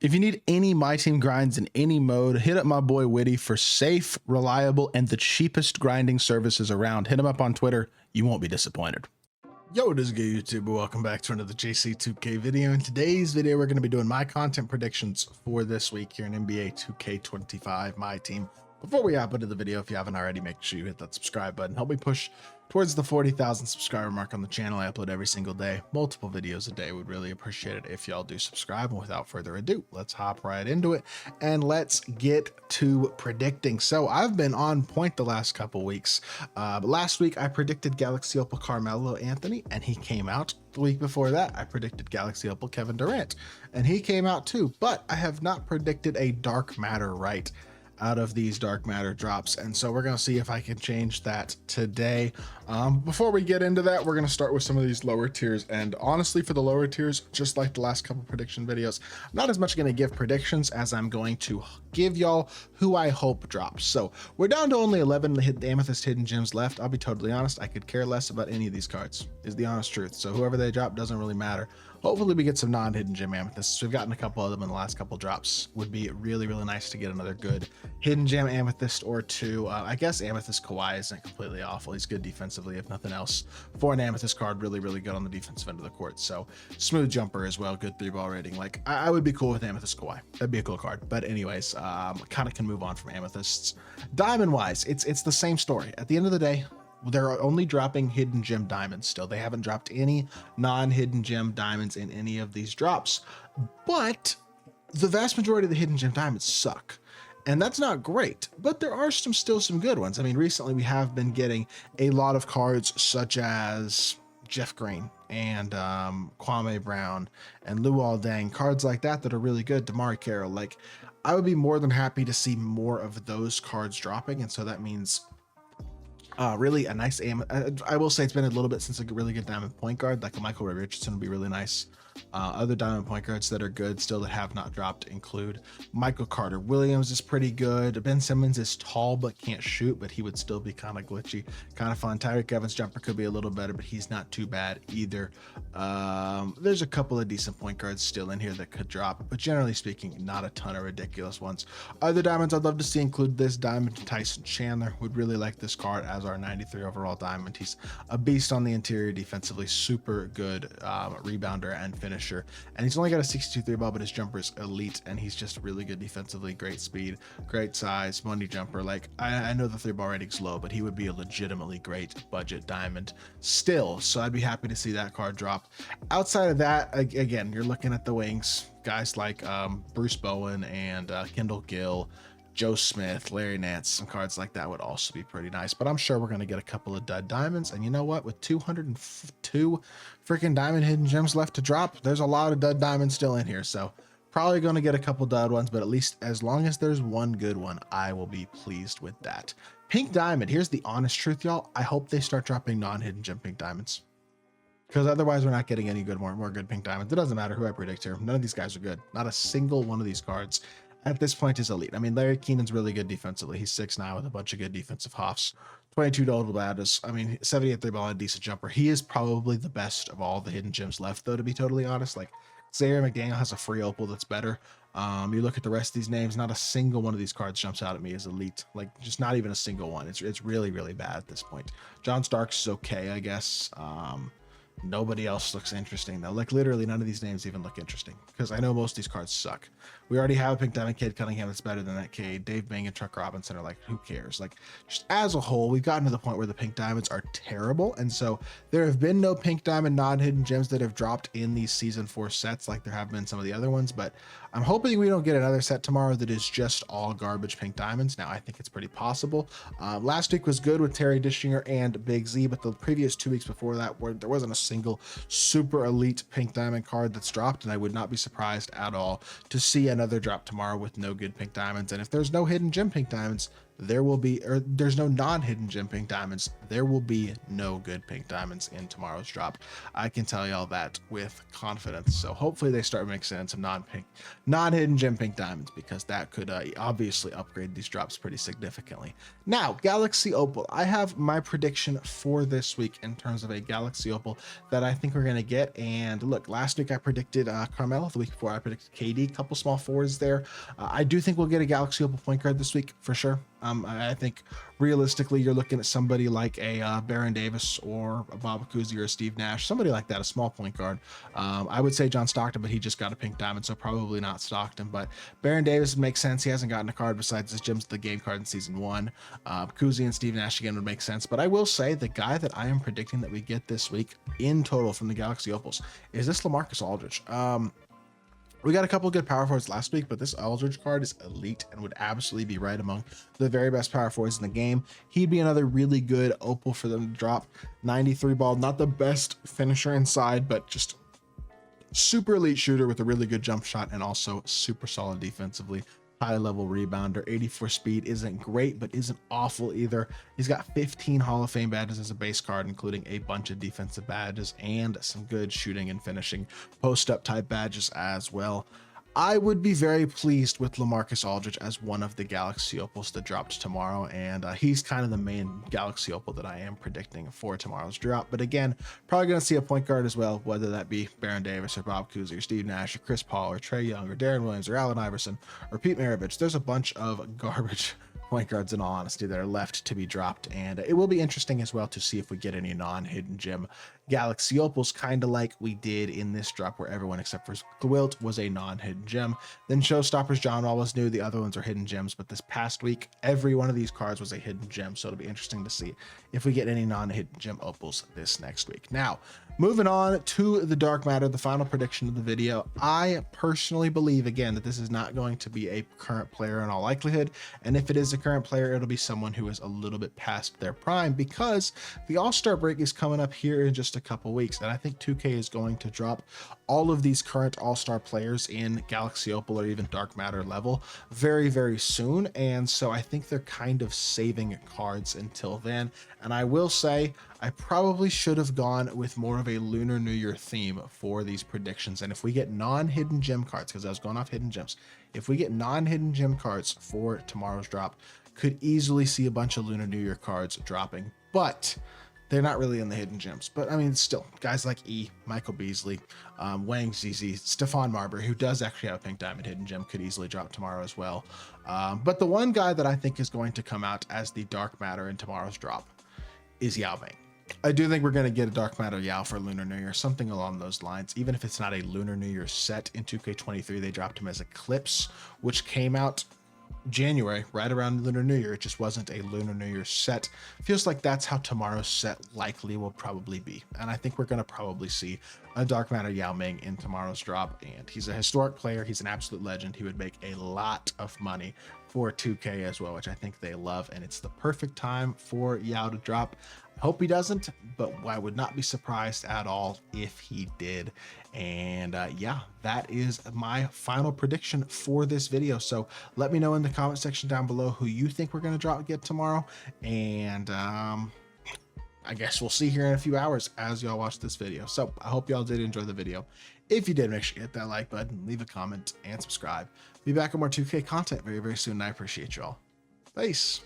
If you need any My Team grinds in any mode, hit up my boy Witty for safe, reliable, and the cheapest grinding services around. Hit him up on Twitter. You won't be disappointed. Yo, what is good, YouTube? Welcome back to another JC2K video. In today's video, we're going to be doing my content predictions for this week here in NBA 2K25 MyTEAM. Before we hop into the video, if you haven't already, make sure you hit that subscribe button. Help me push towards the 40,000 subscriber mark on the channel. I upload every single day, multiple videos a day. Would really appreciate it if y'all do subscribe. And without further ado, let's hop right into it and let's get to predicting. So I've been on point the last couple weeks. Last week I predicted Galaxy Opal Carmelo Anthony, and he came out. The week before that, I predicted Galaxy Opal Kevin Durant, and he came out too. But I have not predicted a dark matter right out of these dark matter drops, and so we're going to see if I can change that today. Before we get into that, we're going to start with some of these lower tiers, and honestly, for the lower tiers, just like the last couple prediction videos, I'm not as much going to give predictions as I'm going to give y'all who I hope drops. So we're down to only 11 the Amethyst hidden gems left. I'll be totally honest, I could care less about any of these cards, is the honest truth. So whoever they drop doesn't really matter. Hopefully we get some non-hidden gem amethysts. We've gotten a couple of them in the last couple drops. Would be really nice to get another good hidden gem amethyst or two. I guess Amethyst Kawhi isn't completely awful. He's good defensively, if nothing else. For an amethyst card, really good on the defensive end of the court. So smooth jumper as well, good 3-ball rating. Like I would be cool with Amethyst Kawhi. That'd be a cool card. But anyways, kind of can move on from amethysts. Diamond wise, it's the same story. At the end of the day, they're only dropping hidden gem diamonds still. They haven't dropped any non-hidden gem diamonds in any of these drops, but the vast majority of the hidden gem diamonds suck. And that's not great, but there are still some good ones. I mean, recently we have been getting a lot of cards such as Jeff Green and Kwame Brown and Luol Deng, cards like that that are really good. Damari Carroll, like I would be more than happy to see more of those cards dropping. And so that means really a nice aim. I will say it's been a little bit since a really good diamond point guard, like a Michael Ray Richardson would be really nice. Other diamond point guards that are good still that have not dropped include Michael Carter Williams is pretty good. Ben Simmons is tall but can't shoot, but he would still be kind of glitchy, kind of fun. Tyreek Evans jumper could be a little better, but he's not too bad either. There's a couple of decent point guards still in here that could drop, but generally speaking, not a ton of ridiculous ones. Other diamonds I'd love to see include this diamond Tyson Chandler. Would really like this card as our 93 overall diamond. He's a beast on the interior defensively, super good rebounder and finisher, and he's only got a 62 3-ball, but his jumper is elite, and he's just really good defensively. Great speed, great size, money jumper. Like I know the 3-ball rating's low, but he would be a legitimately great budget diamond still, so I'd be happy to see that card drop. Outside of that, again, you're looking at the wings, guys like Bruce Bowen and Kendall Gill, Joe Smith, Larry Nance. Some cards like that would also be pretty nice, but I'm sure we're going to get a couple of dud diamonds. And you know what? With 202 freaking diamond hidden gems left to drop, there's a lot of dud diamonds still in here. So probably going to get a couple dud ones, but at least as long as there's one good one, I will be pleased with that. Pink diamond. Here's the honest truth, y'all. I hope they start dropping non-hidden gem pink diamonds, because otherwise we're not getting any good, more good pink diamonds. It doesn't matter who I predict here. None of these guys are good. Not a single one of these cards at this point is elite. I mean, Larry Keenan's really good defensively. He's 6'9" with a bunch of good defensive hoffs. 22 total batters. I mean, 78 3-ball and a decent jumper. He is probably the best of all the hidden gems left, though, to be totally honest. Like, Zaire McDaniel has a free opal that's better. You look at the rest of these names, not a single one of these cards jumps out at me as elite. Like, just not even a single one. It's really bad at this point. John Starks is okay, I guess. Nobody else looks interesting though. Like literally none of these names even look interesting, because I know most of these cards suck. We already have a pink diamond Cade Cunningham that's better than that Cade. Dave Bang and Chuck Robinson are like, who cares? Like, just as a whole, we've gotten to the point where the pink diamonds are terrible, and so there have been no pink diamond non-hidden gems that have dropped in these season 4 sets like there have been some of the other ones. But I'm hoping we don't get another set tomorrow that is just all garbage pink diamonds. Now I think it's pretty possible. Last week was good with Terry Dischinger and Big Z, but the previous 2 weeks before that, where there wasn't a single super elite pink diamond card that's dropped, and I would not be surprised at all to see another drop tomorrow with no good pink diamonds. And if there's no hidden gem pink diamonds, there will be, or there's no non-hidden gem pink diamonds. There will be no good pink diamonds in tomorrow's drop. I can tell y'all that with confidence. So hopefully they start mixing in some non-hidden gem pink diamonds, because that could obviously upgrade these drops pretty significantly. Now, Galaxy Opal. I have my prediction for this week in terms of a Galaxy Opal that I think we're going to get. And look, last week I predicted Carmelo. The week before I predicted KD. Couple small forwards there. I do think we'll get a Galaxy Opal point guard this week for sure. I think realistically, you're looking at somebody like a Baron Davis or a Bob Cousy or a Steve Nash, somebody like that, a small point guard. I would say John Stockton, but he just got a pink diamond, so probably not Stockton. But Baron Davis makes sense. He hasn't gotten a card besides his Gems of the Game card in season 1. Cousy and Steve Nash again would make sense. But I will say the guy that I am predicting that we get this week in total from the Galaxy Opals is this LaMarcus Aldridge. We got a couple of good power forwards last week, but this Aldridge card is elite and would absolutely be right among the very best power forwards in the game. He'd be another really good Opal for them to drop. 93 ball, not the best finisher inside, but just super elite shooter with a really good jump shot and also super solid defensively. High level rebounder. 84 speed isn't great, but isn't awful either. He's got 15 Hall of Fame badges as a base card, including a bunch of defensive badges and some good shooting and finishing post up type badges as well. I would be very pleased with LaMarcus Aldridge as one of the Galaxy Opals that dropped tomorrow, and he's kind of the main Galaxy Opal that I am predicting for tomorrow's drop. But again, probably going to see a point guard as well, whether that be Baron Davis or Bob Cousy or Steve Nash or Chris Paul or Trae Young or Darren Williams or Allen Iverson or Pete Maravich. There's a bunch of garbage point guards, in all honesty, that are left to be dropped, and it will be interesting as well to see if we get any non-hidden gem Galaxy Opals, kind of like we did in this drop, where everyone except for Wilt was a non-hidden gem. Then Showstoppers John Wall was new. The other ones are hidden gems, but this past week, every one of these cards was a hidden gem, so it'll be interesting to see if we get any non-hidden gem Opals this next week. Now, moving on to the Dark Matter, the final prediction of the video. I personally believe, again, that this is not going to be a current player in all likelihood, and if it is a current player, it'll be someone who is a little bit past their prime, because the All-Star break is coming up here in just a couple weeks, and I think 2K is going to drop all of these current All-Star players in Galaxy Opal or even Dark Matter level very, very soon, and so I think they're kind of saving cards until then. And I will say, I probably should have gone with more of a Lunar New Year theme for these predictions. And if we get non-hidden gem cards, because I was going off hidden gems, if we get non-hidden gem cards for tomorrow's drop, could easily see a bunch of Lunar New Year cards dropping, but they're not really in the hidden gems. But I mean, still, guys like E, Michael Beasley, Wang ZZ, Stephon Marbury, who does actually have a pink diamond hidden gem, could easily drop tomorrow as well. But the one guy that I think is going to come out as the Dark Matter in tomorrow's drop is Yao Ming. I do think we're going to get a Dark Matter Yao for Lunar New Year, something along those lines. Even if it's not a Lunar New Year set in 2K23, they dropped him as Eclipse, which came out January, right around Lunar New Year. It just wasn't a Lunar New Year set. Feels like that's how tomorrow's set likely will probably be. And I think we're going to probably see a Dark Matter Yao Ming in tomorrow's drop. And he's a historic player. He's an absolute legend. He would make a lot of money for 2K as well, which I think they love. And it's the perfect time for Yao to drop. I hope he doesn't, but I would not be surprised at all if he did. And yeah, that is my final prediction for this video. So let me know in the comment section down below who you think we're going to get tomorrow. And I guess we'll see here in a few hours as y'all watch this video. So I hope y'all did enjoy the video. If you did, make sure you hit that like button, leave a comment, and subscribe. Be back with more 2K content very, very soon. And I appreciate y'all. Peace.